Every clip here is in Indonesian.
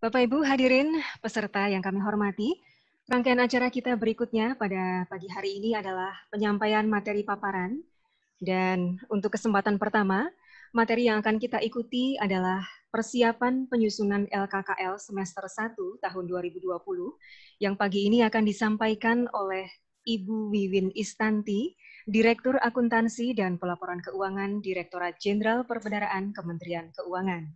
Bapak Ibu hadirin peserta yang kami hormati, rangkaian acara kita berikutnya pada pagi hari ini adalah penyampaian materi paparan. Dan untuk kesempatan pertama, materi yang akan kita ikuti adalah persiapan penyusunan LKKL semester 1 tahun 2020 yang pagi ini akan disampaikan oleh Ibu Wiwin Istanti, Direktur Akuntansi dan Pelaporan Keuangan Direktorat Jenderal Perbendaharaan Kementerian Keuangan.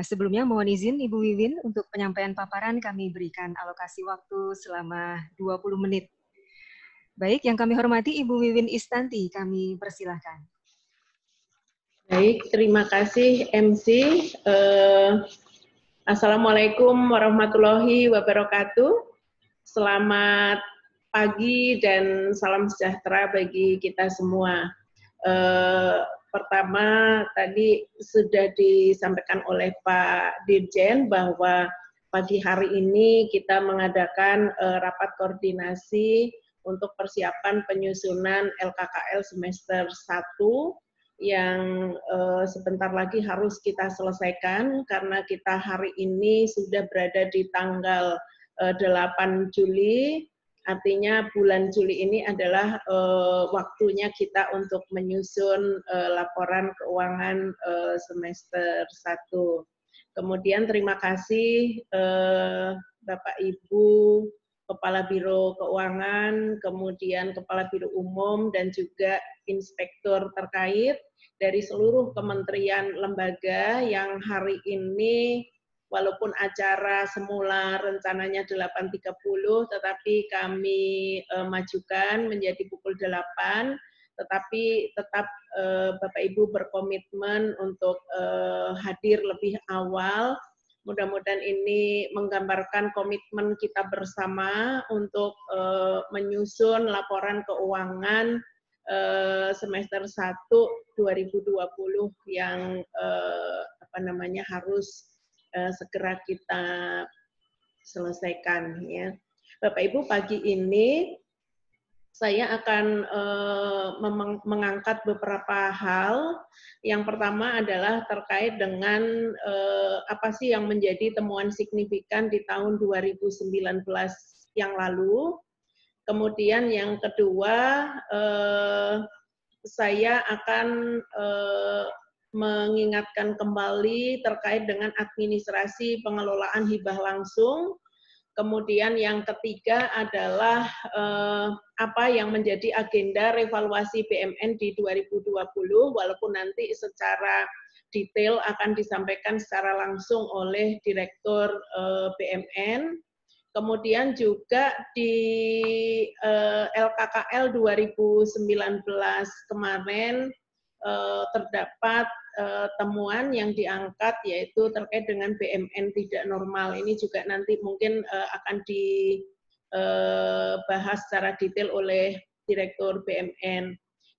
Sebelumnya mohon izin Ibu Wiwin untuk penyampaian paparan kami berikan alokasi waktu selama 20 menit. Baik, yang kami hormati Ibu Wiwin Istanti, kami persilahkan. Baik, terima kasih MC. Assalamualaikum warahmatullahi wabarakatuh. Selamat pagi dan salam sejahtera bagi kita semua. Pertama, tadi sudah disampaikan oleh Pak Dirjen bahwa pagi hari ini kita mengadakan rapat koordinasi untuk persiapan penyusunan LKKL semester 1 yang sebentar lagi harus kita selesaikan karena kita hari ini sudah berada di tanggal 8 Juli. Artinya bulan Juli ini adalah waktunya kita untuk menyusun laporan keuangan semester 1. Kemudian terima kasih Bapak Ibu Kepala Biro Keuangan, kemudian Kepala Biro Umum dan juga inspektur terkait dari seluruh kementerian lembaga yang hari ini walaupun acara semula rencananya 8.30, tetapi kami majukan menjadi pukul 8, tetapi tetap Bapak Ibu berkomitmen untuk hadir lebih awal. Mudah-mudahan ini menggambarkan komitmen kita bersama untuk menyusun laporan keuangan semester 1 2020 yang harus segera kita selesaikan ya. Bapak Ibu, pagi ini saya akan mengangkat beberapa hal. Yang pertama adalah terkait dengan apa sih yang menjadi temuan signifikan di tahun 2019 yang lalu. Kemudian yang kedua, saya akan mengingatkan kembali terkait dengan administrasi pengelolaan hibah langsung. Kemudian yang ketiga adalah apa yang menjadi agenda revaluasi BMN di 2020, walaupun nanti secara detail akan disampaikan secara langsung oleh Direktur BMN. Kemudian juga di LKKL 2019 kemarin terdapat temuan yang diangkat yaitu terkait dengan BMN tidak normal. Ini juga nanti mungkin akan dibahas secara detail oleh Direktur BMN.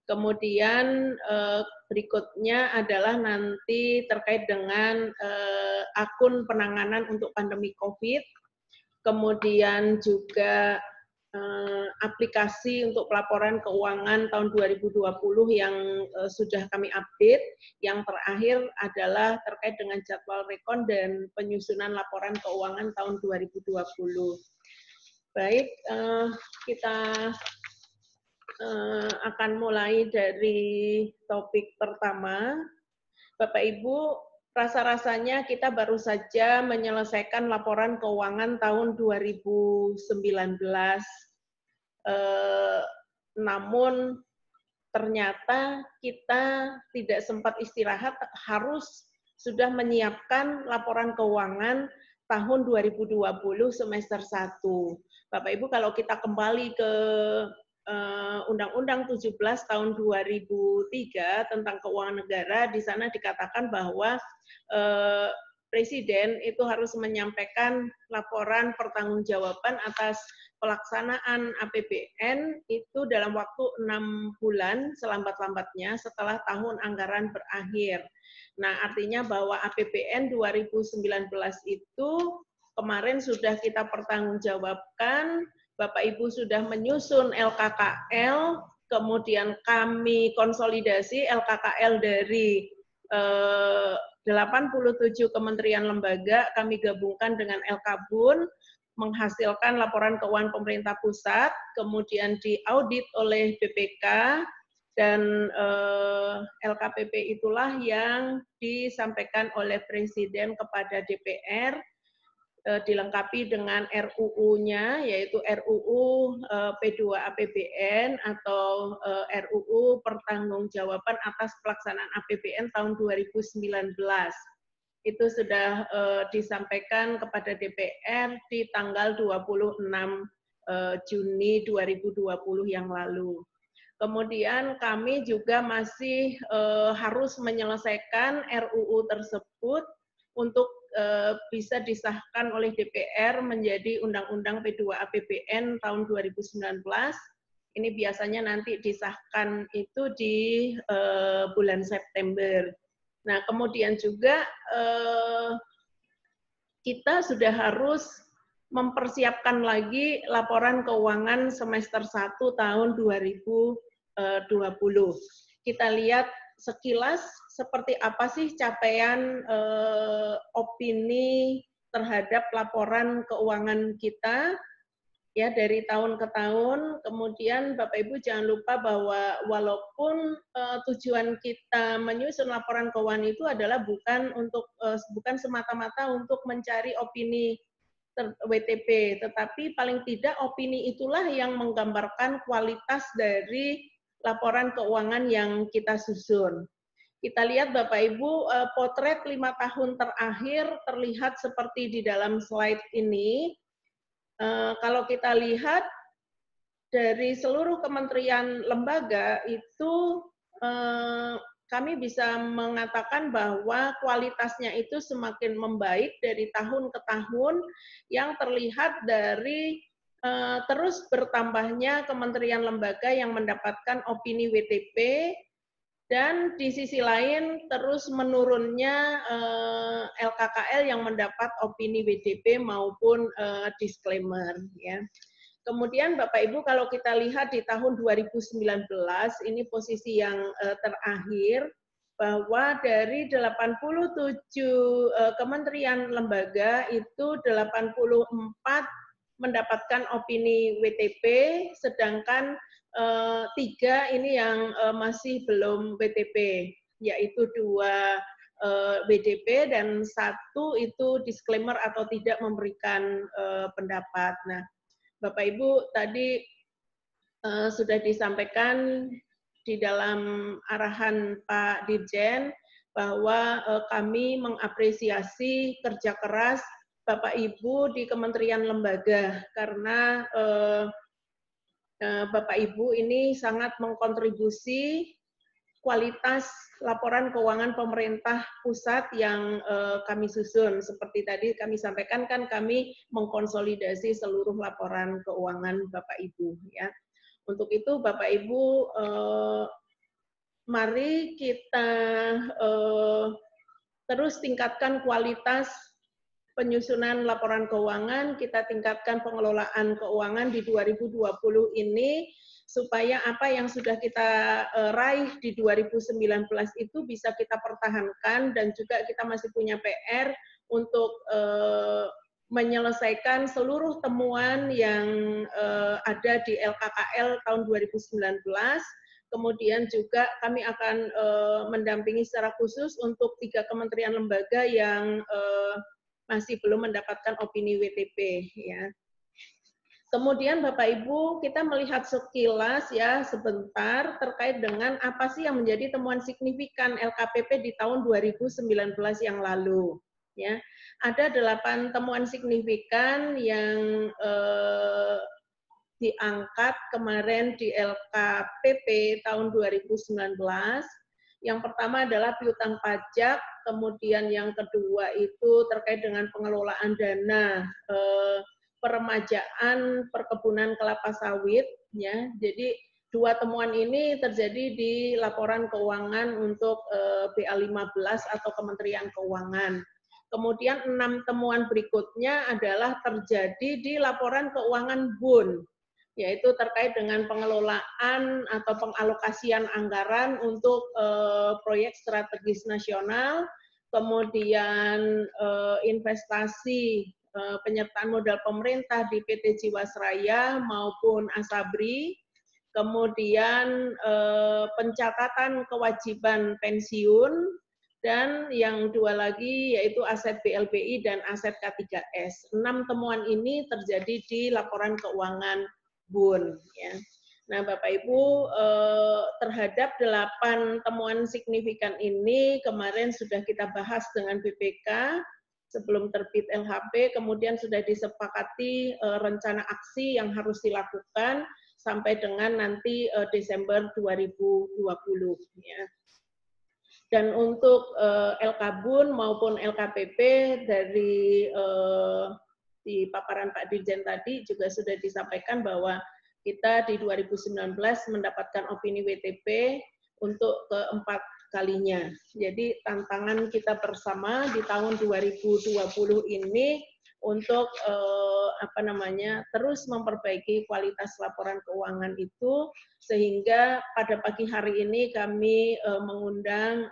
Kemudian berikutnya adalah nanti terkait dengan akun penanganan untuk pandemi COVID. Kemudian juga aplikasi untuk pelaporan keuangan tahun 2020 yang sudah kami update. Yang terakhir adalah terkait dengan jadwal rekon dan penyusunan laporan keuangan tahun 2020. Baik, kita akan mulai dari topik pertama. Bapak Ibu, rasa-rasanya kita baru saja menyelesaikan laporan keuangan tahun 2019. Namun ternyata kita tidak sempat istirahat, harus sudah menyiapkan laporan keuangan tahun 2020 semester 1. Bapak Ibu, kalau kita kembali ke Undang-Undang 17 tahun 2003 tentang keuangan negara, di sana dikatakan bahwa Presiden itu harus menyampaikan laporan pertanggungjawaban atas pelaksanaan APBN itu dalam waktu 6 bulan selambat-lambatnya setelah tahun anggaran berakhir. Nah, artinya bahwa APBN 2019 itu kemarin sudah kita pertanggungjawabkan. Bapak Ibu sudah menyusun LKKL, kemudian kami konsolidasi LKKL dari 87 kementerian lembaga kami gabungkan dengan LKBUN, menghasilkan laporan keuangan pemerintah pusat, kemudian diaudit oleh BPK, dan LKPP itulah yang disampaikan oleh Presiden kepada DPR, dilengkapi dengan RUU-nya, yaitu RUU P2APBN atau RUU Pertanggungjawaban atas Pelaksanaan APBN tahun 2019. Itu sudah disampaikan kepada DPR di tanggal 26 Juni 2020 yang lalu. Kemudian kami juga masih harus menyelesaikan RUU tersebut untuk bisa disahkan oleh DPR menjadi Undang-Undang P2APBN tahun 2019. Ini biasanya nanti disahkan itu di bulan September. Nah, kemudian juga kita sudah harus mempersiapkan lagi laporan keuangan semester 1 tahun 2020. Kita lihat sekilas seperti apa sih capaian opini terhadap laporan keuangan kita ya dari tahun ke tahun. Kemudian Bapak Ibu jangan lupa bahwa walaupun tujuan kita menyusun laporan keuangan itu adalah bukan semata-mata untuk mencari opini WTP, tetapi paling tidak opini itulah yang menggambarkan kualitas dari laporan keuangan yang kita susun. Kita lihat Bapak Ibu, potret 5 tahun terakhir terlihat seperti di dalam slide ini. Kalau kita lihat dari seluruh kementerian lembaga itu kami bisa mengatakan bahwa kualitasnya itu semakin membaik dari tahun ke tahun, yang terlihat dari terus bertambahnya kementerian lembaga yang mendapatkan opini WTP, dan di sisi lain terus menurunnya LKKL yang mendapat opini WDP maupun disclaimer. Ya. Kemudian Bapak Ibu kalau kita lihat di tahun 2019, ini posisi yang terakhir, bahwa dari 87 kementerian lembaga itu 84 mendapatkan opini WTP, sedangkan 3 ini yang masih belum WTP, yaitu 2 WDP dan 1 itu disclaimer atau tidak memberikan pendapat. Nah, Bapak Ibu tadi sudah disampaikan di dalam arahan Pak Dirjen bahwa kami mengapresiasi kerja keras Bapak Ibu di kementerian lembaga karena Bapak Ibu ini sangat mengkontribusi kualitas laporan keuangan pemerintah pusat yang kami susun. Seperti tadi kami sampaikan kan kami mengkonsolidasi seluruh laporan keuangan Bapak Ibu ya. Untuk itu Bapak Ibu mari kita terus tingkatkan kualitas penyusunan laporan keuangan, kita tingkatkan pengelolaan keuangan di 2020 ini, supaya apa yang sudah kita raih di 2019 itu bisa kita pertahankan, dan juga kita masih punya PR untuk menyelesaikan seluruh temuan yang ada di LKKL tahun 2019. Kemudian juga kami akan mendampingi secara khusus untuk 3 kementerian lembaga yang masih belum mendapatkan opini WTP ya. Kemudian Bapak Ibu kita melihat sekilas ya sebentar terkait dengan apa sih yang menjadi temuan signifikan LKPP di tahun 2019 yang lalu ya. Ada 8 temuan signifikan yang diangkat kemarin di LKPP tahun 2019. Yang pertama adalah piutang pajak, kemudian yang kedua itu terkait dengan pengelolaan dana peremajaan perkebunan kelapa sawit ya. Jadi 2 temuan ini terjadi di laporan keuangan untuk BA15 atau Kementerian Keuangan. Kemudian 6 temuan berikutnya adalah terjadi di laporan keuangan BUN, yaitu terkait dengan pengelolaan atau pengalokasian anggaran untuk proyek strategis nasional, kemudian investasi penyertaan modal pemerintah di PT Jiwasraya maupun Asabri, kemudian pencatatan kewajiban pensiun, dan yang dua lagi yaitu aset BLBI dan aset K3S. 6 temuan ini terjadi di laporan keuangan BUN. Ya. Nah, Bapak Ibu, terhadap 8 temuan signifikan ini kemarin sudah kita bahas dengan BPK sebelum terbit LHP, kemudian sudah disepakati rencana aksi yang harus dilakukan sampai dengan nanti Desember 2020. Ya. Dan untuk LKBUN maupun LKPP dari di paparan Pak Dirjen tadi juga sudah disampaikan bahwa kita di 2019 mendapatkan opini WTP untuk keempat kalinya. Jadi tantangan kita bersama di tahun 2020 ini untuk terus memperbaiki kualitas laporan keuangan itu, sehingga pada pagi hari ini kami mengundang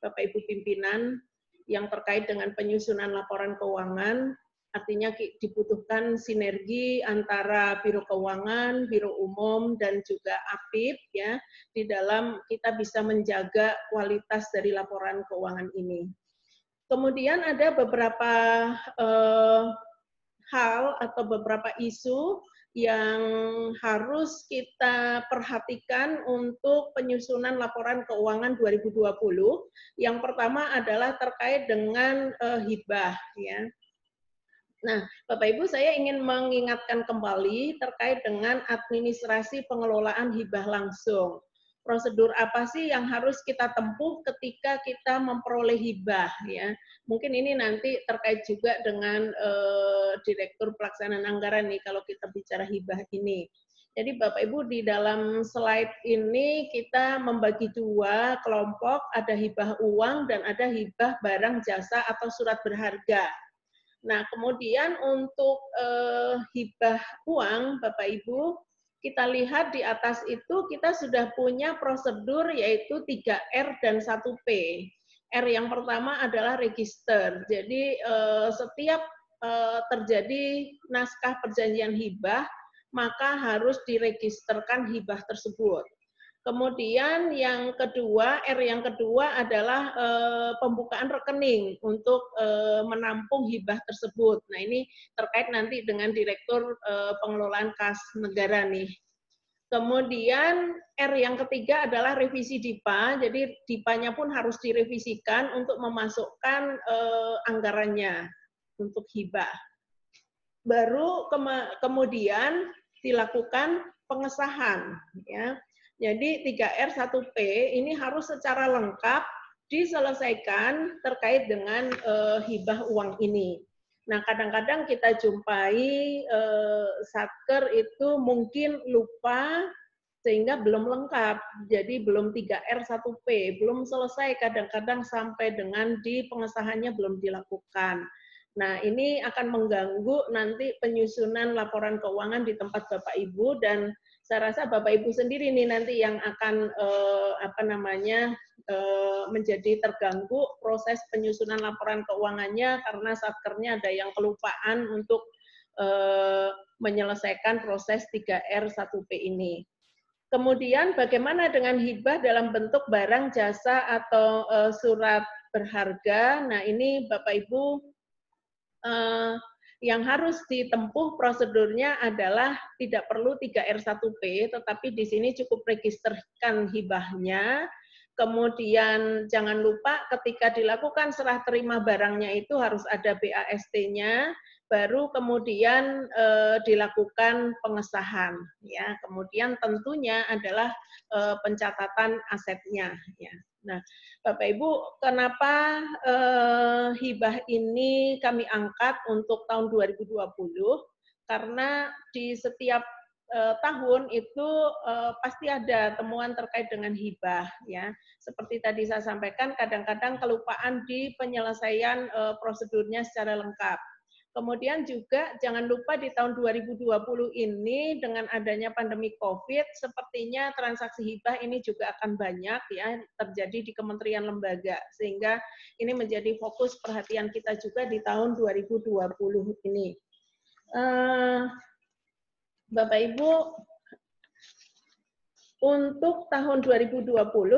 Bapak Ibu pimpinan yang terkait dengan penyusunan laporan keuangan. Artinya dibutuhkan sinergi antara Biro Keuangan, Biro Umum, dan juga APIP ya di dalam kita bisa menjaga kualitas dari laporan keuangan ini. Kemudian ada beberapa hal atau beberapa isu yang harus kita perhatikan untuk penyusunan laporan keuangan 2020. Yang pertama adalah terkait dengan hibah ya. Nah, Bapak Ibu, saya ingin mengingatkan kembali terkait dengan administrasi pengelolaan hibah langsung. Prosedur apa sih yang harus kita tempuh ketika kita memperoleh hibah ya? Mungkin ini nanti terkait juga dengan Direktur Pelaksanaan Anggaran nih kalau kita bicara hibah ini. Jadi Bapak Ibu, di dalam slide ini kita membagi dua kelompok, ada hibah uang dan ada hibah barang jasa atau surat berharga. Nah, kemudian untuk hibah uang, Bapak Ibu, kita lihat di atas itu kita sudah punya prosedur yaitu 3R dan 1P. R yang pertama adalah register. Jadi setiap terjadi naskah perjanjian hibah, maka harus diregisterkan hibah tersebut. Kemudian yang kedua, R yang kedua adalah pembukaan rekening untuk menampung hibah tersebut. Nah, ini terkait nanti dengan Direktur Pengelolaan Kas Negara nih. Kemudian R yang ketiga adalah revisi DIPA, jadi DIPA-nya pun harus direvisikan untuk memasukkan anggarannya untuk hibah. Baru kemudian dilakukan pengesahan ya. Jadi 3R 1P ini harus secara lengkap diselesaikan terkait dengan hibah uang ini. Nah, kadang-kadang kita jumpai Satker itu mungkin lupa sehingga belum lengkap. Jadi belum 3R 1P, belum selesai, kadang-kadang sampai dengan di pengesahannya belum dilakukan. Nah, ini akan mengganggu nanti penyusunan laporan keuangan di tempat Bapak Ibu, dan saya rasa Bapak Ibu sendiri nih nanti yang akan menjadi terganggu proses penyusunan laporan keuangannya karena satkernya ada yang kelupaan untuk menyelesaikan proses 3R 1P ini. Kemudian bagaimana dengan hibah dalam bentuk barang, jasa, atau surat berharga? Nah, ini Bapak Ibu yang harus ditempuh prosedurnya adalah tidak perlu 3R 1P, tetapi di sini cukup registerkan hibahnya. Kemudian jangan lupa ketika dilakukan serah terima barangnya itu harus ada BAST-nya, baru kemudian dilakukan pengesahan. Ya, kemudian tentunya adalah pencatatan asetnya. Ya. Nah, Bapak Ibu, kenapa hibah ini kami angkat untuk tahun 2020? Karena di setiap tahun itu pasti ada temuan terkait dengan hibah ya. Seperti tadi saya sampaikan, kadang-kadang kelupaan di penyelesaian prosedurnya secara lengkap. Kemudian juga jangan lupa di tahun 2020 ini dengan adanya pandemi COVID, sepertinya transaksi hibah ini juga akan banyak ya terjadi di kementerian lembaga, sehingga ini menjadi fokus perhatian kita juga di tahun 2020 ini. Bapak Ibu, untuk tahun 2020,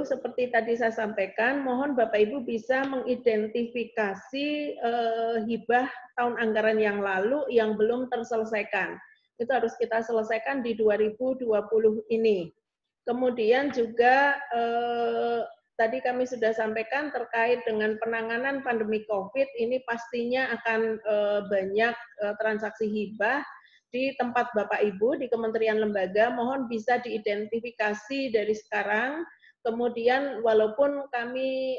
seperti tadi saya sampaikan, mohon Bapak Ibu bisa mengidentifikasi hibah tahun anggaran yang lalu yang belum terselesaikan. Itu harus kita selesaikan di 2020 ini. Kemudian juga tadi kami sudah sampaikan terkait dengan penanganan pandemi COVID, ini pastinya akan banyak transaksi hibah di tempat Bapak Ibu di kementerian lembaga, mohon bisa diidentifikasi dari sekarang. Kemudian walaupun kami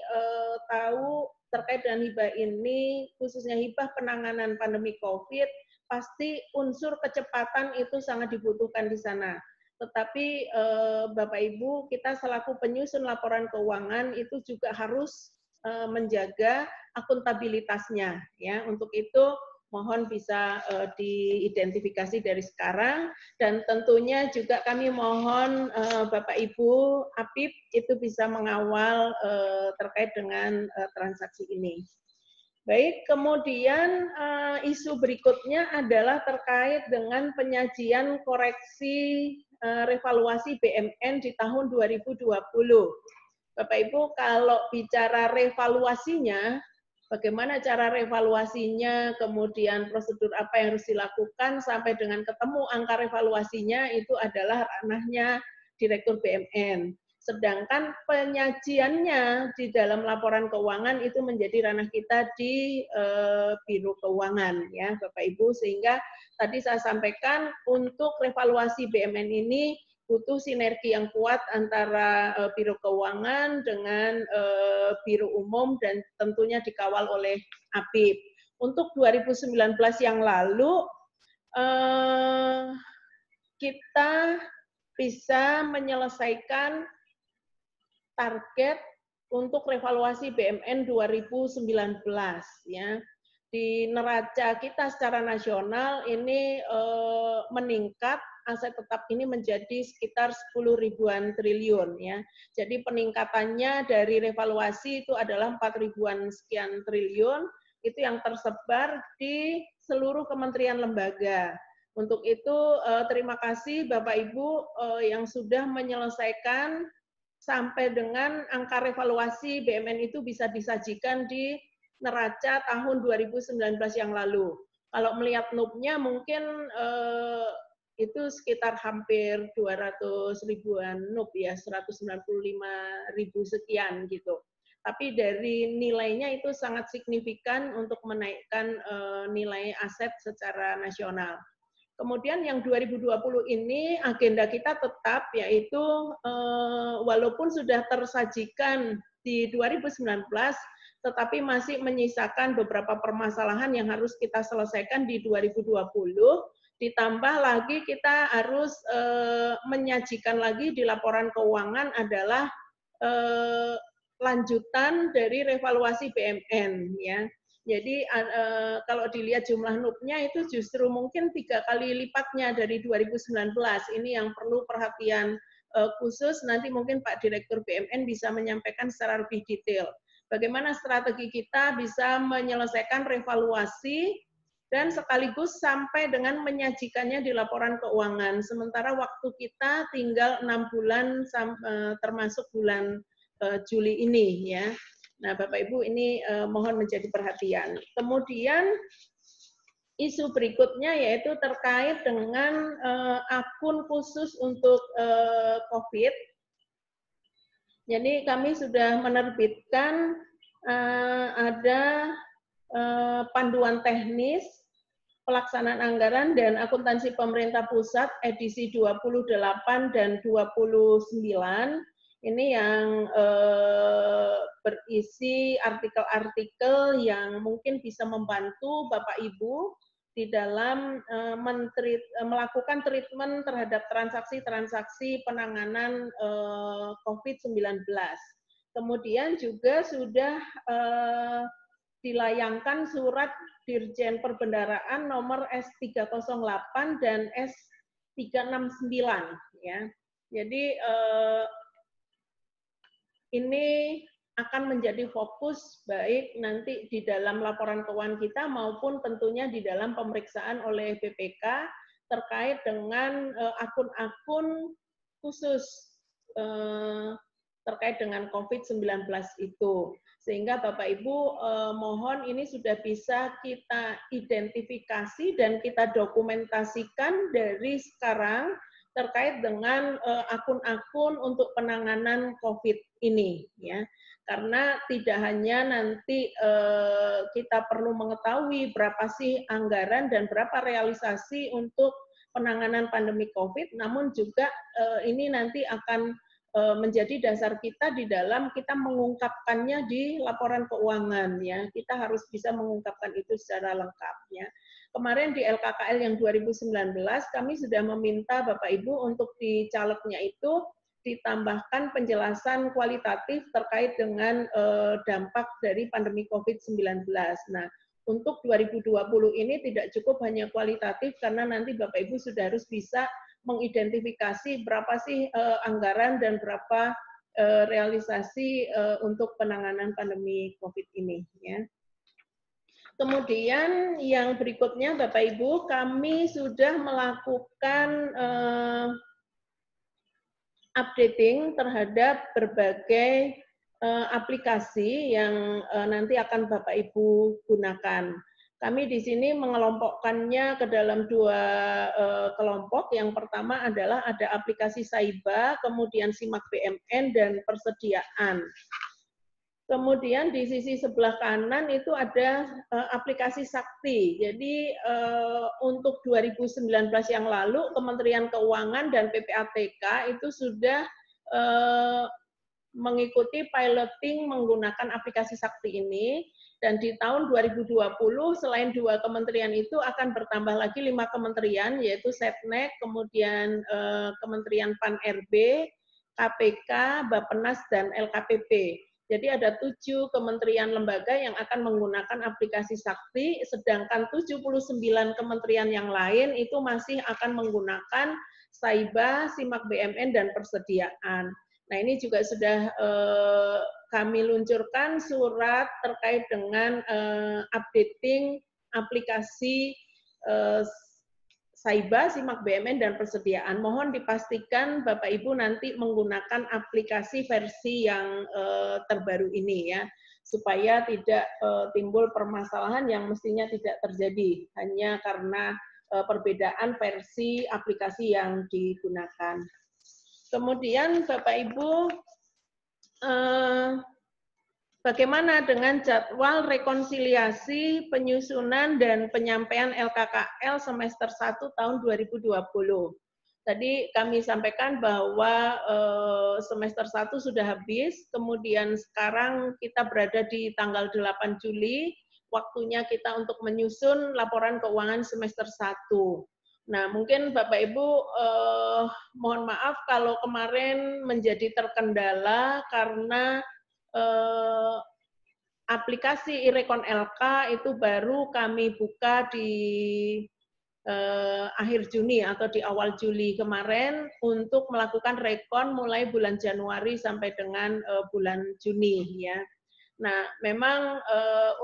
tahu terkait dengan hibah ini, khususnya hibah penanganan pandemi COVID, pasti unsur kecepatan itu sangat dibutuhkan di sana. Tetapi Bapak Ibu, kita selaku penyusun laporan keuangan itu juga harus menjaga akuntabilitasnya. Ya, untuk itu mohon bisa diidentifikasi dari sekarang, dan tentunya juga kami mohon Bapak Ibu Apip itu bisa mengawal terkait dengan transaksi ini. Baik, kemudian isu berikutnya adalah terkait dengan penyajian koreksi revaluasi BMN di tahun 2020. Bapak Ibu, kalau bicara revaluasinya, bagaimana cara revaluasinya, kemudian prosedur apa yang harus dilakukan sampai dengan ketemu angka revaluasinya, itu adalah ranahnya Direktur BMN. Sedangkan penyajiannya di dalam laporan keuangan itu menjadi ranah kita di Biro Keuangan, ya Bapak Ibu. Sehingga tadi saya sampaikan untuk revaluasi BMN ini butuh sinergi yang kuat antara Biro Keuangan dengan Biro Umum dan tentunya dikawal oleh APIP. Untuk 2019 yang lalu, kita bisa menyelesaikan target untuk revaluasi BMN 2019 ya. Di neraca kita secara nasional ini meningkat, aset tetap ini menjadi sekitar 10 ribuan triliun ya. Jadi peningkatannya dari revaluasi itu adalah 4 ribuan sekian triliun, itu yang tersebar di seluruh kementerian lembaga. Untuk itu terima kasih Bapak Ibu yang sudah menyelesaikan sampai dengan angka revaluasi BMN itu bisa disajikan di neraca tahun 2019 yang lalu. Kalau melihat NUP-nya mungkin itu sekitar hampir 200 ribuan NUP ya, 195 ribu sekian gitu. Tapi dari nilainya itu sangat signifikan untuk menaikkan nilai aset secara nasional. Kemudian yang 2020 ini agenda kita tetap yaitu walaupun sudah tersajikan di 2019, tetapi masih menyisakan beberapa permasalahan yang harus kita selesaikan di 2020, ditambah lagi kita harus menyajikan lagi di laporan keuangan adalah lanjutan dari revaluasi BMN ya. Jadi kalau dilihat jumlah NUP-nya itu justru mungkin 3 kali lipatnya dari 2019. Ini yang perlu perhatian khusus, nanti mungkin Pak Direktur BMN bisa menyampaikan secara lebih detail. Bagaimana strategi kita bisa menyelesaikan revaluasi dan sekaligus sampai dengan menyajikannya di laporan keuangan. Sementara waktu kita tinggal 6 bulan termasuk bulan Juli ini ya. Nah, Bapak Ibu ini mohon menjadi perhatian. Kemudian isu berikutnya yaitu terkait dengan akun khusus untuk COVID. Jadi kami sudah menerbitkan ada panduan teknis pelaksanaan anggaran dan akuntansi pemerintah pusat edisi 28 dan 29. Ini yang berisi artikel-artikel yang mungkin bisa membantu Bapak Ibu di dalam melakukan treatment terhadap transaksi-transaksi penanganan COVID-19. Kemudian juga sudah dilayangkan surat Dirjen Perbendaraan nomor S308 dan S369 ya. Jadi ini akan menjadi fokus baik nanti di dalam laporan keuangan kita maupun tentunya di dalam pemeriksaan oleh BPK terkait dengan akun-akun khusus terkait dengan COVID-19 itu. Sehingga Bapak Ibu mohon ini sudah bisa kita identifikasi dan kita dokumentasikan dari sekarang terkait dengan akun-akun untuk penanganan COVID ini, ya. Karena tidak hanya nanti kita perlu mengetahui berapa sih anggaran dan berapa realisasi untuk penanganan pandemi COVID, namun juga ini nanti akan menjadi dasar kita di dalam kita mengungkapkannya di laporan keuangan, ya. Kita harus bisa mengungkapkan itu secara lengkap, ya. Kemarin di LKKL yang 2019 kami sudah meminta Bapak Ibu untuk di calegnya itu ditambahkan penjelasan kualitatif terkait dengan dampak dari pandemi COVID-19. Nah, untuk 2020 ini tidak cukup hanya kualitatif karena nanti Bapak Ibu sudah harus bisa mengidentifikasi berapa sih anggaran dan berapa realisasi untuk penanganan pandemi COVID ini, ya. Kemudian yang berikutnya Bapak Ibu, kami sudah melakukan updating terhadap berbagai aplikasi yang nanti akan Bapak Ibu gunakan. Kami di sini mengelompokkannya ke dalam dua kelompok. Yang pertama adalah ada aplikasi Saiba, kemudian Simak BMN, dan persediaan. Kemudian di sisi sebelah kanan itu ada aplikasi Sakti. Jadi untuk 2019 yang lalu Kementerian Keuangan dan PPATK itu sudah mengikuti piloting menggunakan aplikasi Sakti ini. Dan di tahun 2020 selain dua kementerian itu akan bertambah lagi 5 kementerian, yaitu Setnek, kemudian Kementerian Pan-RB, KPK, Bappenas, dan LKPP. Jadi ada 7 kementerian lembaga yang akan menggunakan aplikasi Sakti, sedangkan 79 kementerian yang lain itu masih akan menggunakan Saiba, Simak BMN, dan persediaan. Nah, ini juga sudah kami luncurkan surat terkait dengan updating aplikasi Saiba, Simak BMN, dan persediaan. Mohon dipastikan Bapak Ibu nanti menggunakan aplikasi versi yang terbaru ini, ya, supaya tidak timbul permasalahan yang mestinya tidak terjadi hanya karena perbedaan versi aplikasi yang digunakan. Kemudian Bapak Ibu, bagaimana dengan jadwal rekonsiliasi, penyusunan, dan penyampaian LKKL semester 1 tahun 2020? Tadi kami sampaikan bahwa semester 1 sudah habis, kemudian sekarang kita berada di tanggal 8 Juli, waktunya kita untuk menyusun laporan keuangan semester 1. Nah, mungkin Bapak Ibu mohon maaf kalau kemarin menjadi terkendala karena aplikasi iRekon LK itu baru kami buka di akhir Juni atau di awal Juli kemarin untuk melakukan rekon mulai bulan Januari sampai dengan bulan Juni, ya. Nah, memang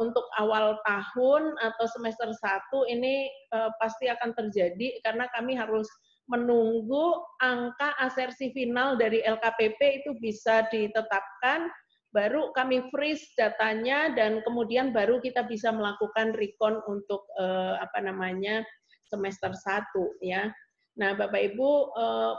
untuk awal tahun atau semester 1 ini pasti akan terjadi karena kami harus menunggu angka asersi final dari LKPP itu bisa ditetapkan, baru kami freeze datanya dan kemudian baru kita bisa melakukan recon untuk semester 1, ya. Nah, Bapak Ibu,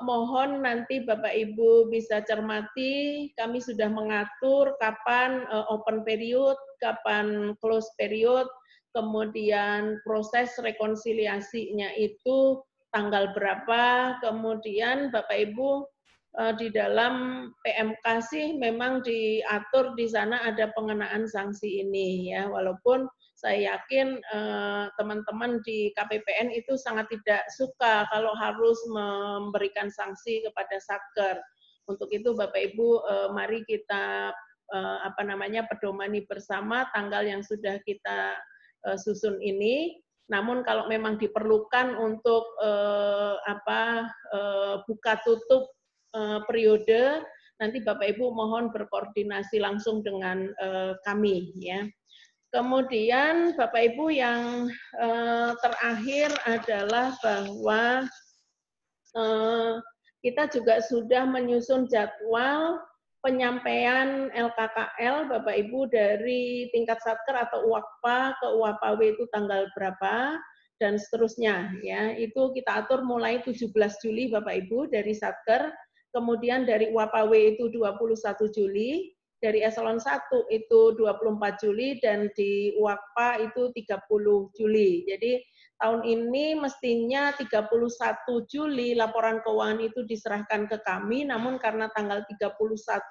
mohon nanti Bapak Ibu bisa cermati, kami sudah mengatur kapan open period, kapan close period, kemudian proses rekonsiliasinya itu tanggal berapa, kemudian Bapak Ibu di dalam PMK sih memang diatur di sana ada pengenaan sanksi ini, ya, walaupun saya yakin teman-teman di KPPN itu sangat tidak suka kalau harus memberikan sanksi kepada Satker. Untuk itu Bapak Ibu, mari kita pedomani bersama tanggal yang sudah kita susun ini. Namun kalau memang diperlukan untuk buka tutup periode, nanti Bapak Ibu mohon berkoordinasi langsung dengan kami, ya. Kemudian Bapak Ibu yang terakhir adalah bahwa kita juga sudah menyusun jadwal penyampaian LKKL Bapak Ibu dari tingkat Satker atau UAKPA ke UAPAW itu tanggal berapa dan seterusnya, ya. Itu kita atur mulai 17 Juli Bapak Ibu dari Satker, kemudian dari UAPAW itu 21 Juli, dari eselon 1 itu 24 Juli dan di UAKPA itu 30 Juli. Jadi tahun ini mestinya 31 Juli laporan keuangan itu diserahkan ke kami, namun karena tanggal 31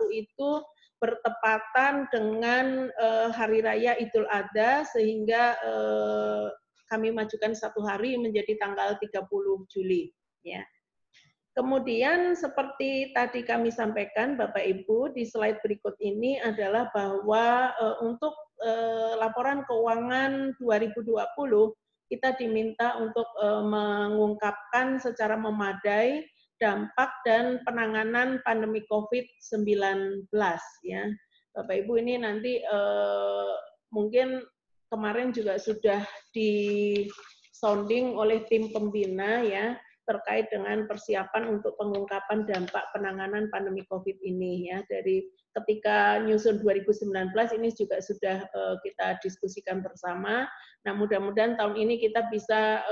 itu bertepatan dengan Hari Raya Idul Adha, sehingga kami majukan 1 hari menjadi tanggal 30 Juli. Ya. Kemudian seperti tadi kami sampaikan Bapak Ibu di slide berikut ini adalah bahwa untuk laporan keuangan 2020 kita diminta untuk mengungkapkan secara memadai dampak dan penanganan pandemi COVID-19, ya. Bapak Ibu ini nanti mungkin kemarin juga sudah di sounding oleh tim pembina, ya, terkait dengan persiapan untuk pengungkapan dampak penanganan pandemi COVID ini, ya. Dari ketika nyusun 2019 ini juga sudah kita diskusikan bersama. Nah, mudah-mudahan tahun ini kita bisa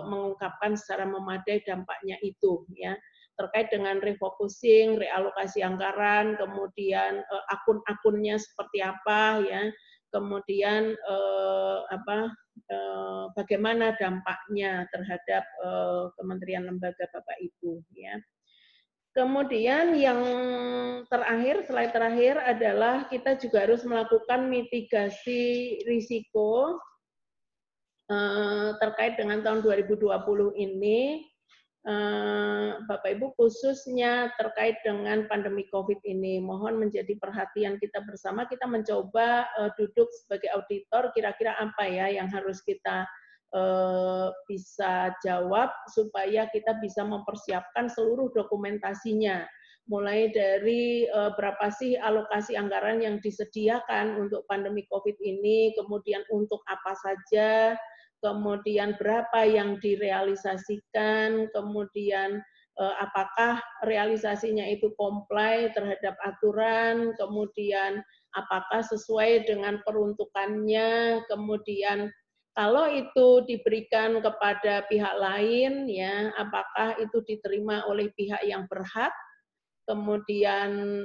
mengungkapkan secara memadai dampaknya itu, ya, terkait dengan refocusing, realokasi anggaran, kemudian akun-akunnya seperti apa, ya, kemudian bagaimana dampaknya terhadap kementerian lembaga Bapak Ibu, ya. Kemudian yang terakhir, slide terakhir adalah kita juga harus melakukan mitigasi risiko terkait dengan tahun 2020 ini. Bapak Ibu khususnya terkait dengan pandemi COVID ini, mohon menjadi perhatian kita bersama. Kita mencoba duduk sebagai auditor, kira-kira apa ya yang harus kita bisa jawab supaya kita bisa mempersiapkan seluruh dokumentasinya. Mulai dari berapa sih alokasi anggaran yang disediakan untuk pandemi COVID ini, kemudian untuk apa saja, kemudian berapa yang direalisasikan, kemudian apakah realisasinya itu comply terhadap aturan, kemudian apakah sesuai dengan peruntukannya, kemudian kalau itu diberikan kepada pihak lain, ya, apakah itu diterima oleh pihak yang berhak, kemudian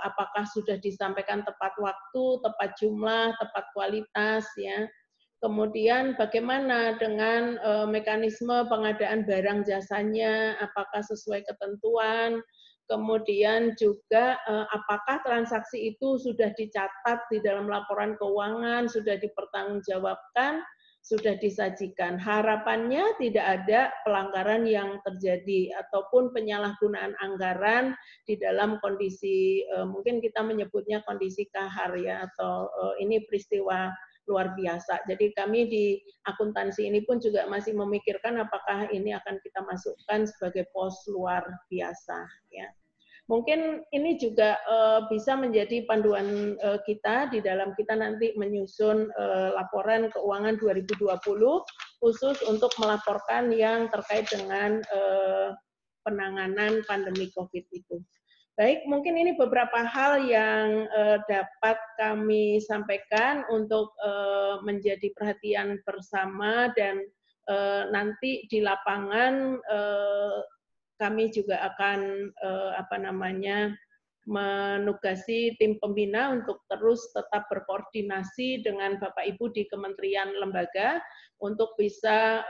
apakah sudah disampaikan tepat waktu, tepat jumlah, tepat kualitas, ya. Kemudian bagaimana dengan mekanisme pengadaan barang jasanya, apakah sesuai ketentuan, kemudian juga apakah transaksi itu sudah dicatat di dalam laporan keuangan, sudah dipertanggungjawabkan, sudah disajikan. Harapannya tidak ada pelanggaran yang terjadi ataupun penyalahgunaan anggaran di dalam kondisi, mungkin kita menyebutnya kondisi kahar, ya, atau ini peristiwa luar biasa. Jadi kami di akuntansi ini pun juga masih memikirkan apakah ini akan kita masukkan sebagai pos luar biasa, ya. Mungkin ini juga bisa menjadi panduan kita di dalam kita nanti menyusun laporan keuangan 2020 khusus untuk melaporkan yang terkait dengan penanganan pandemi COVID itu. Baik, mungkin ini beberapa hal yang dapat kami sampaikan untuk menjadi perhatian bersama, dan nanti di lapangan kami juga akan menugasi tim pembina untuk terus tetap berkoordinasi dengan Bapak Ibu di kementerian lembaga untuk bisa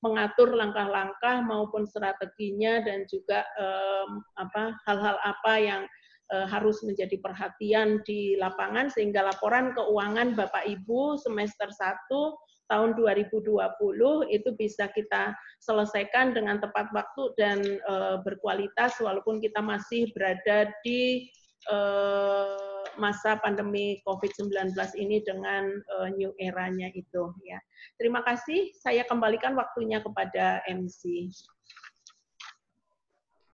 mengatur langkah-langkah maupun strateginya, dan juga hal-hal apa yang harus menjadi perhatian di lapangan sehingga laporan keuangan Bapak Ibu semester 1 tahun 2020 itu bisa kita selesaikan dengan tepat waktu dan berkualitas walaupun kita masih berada di masa pandemi COVID-19 ini dengan new eranya itu ya. Terima kasih, saya kembalikan waktunya kepada MC.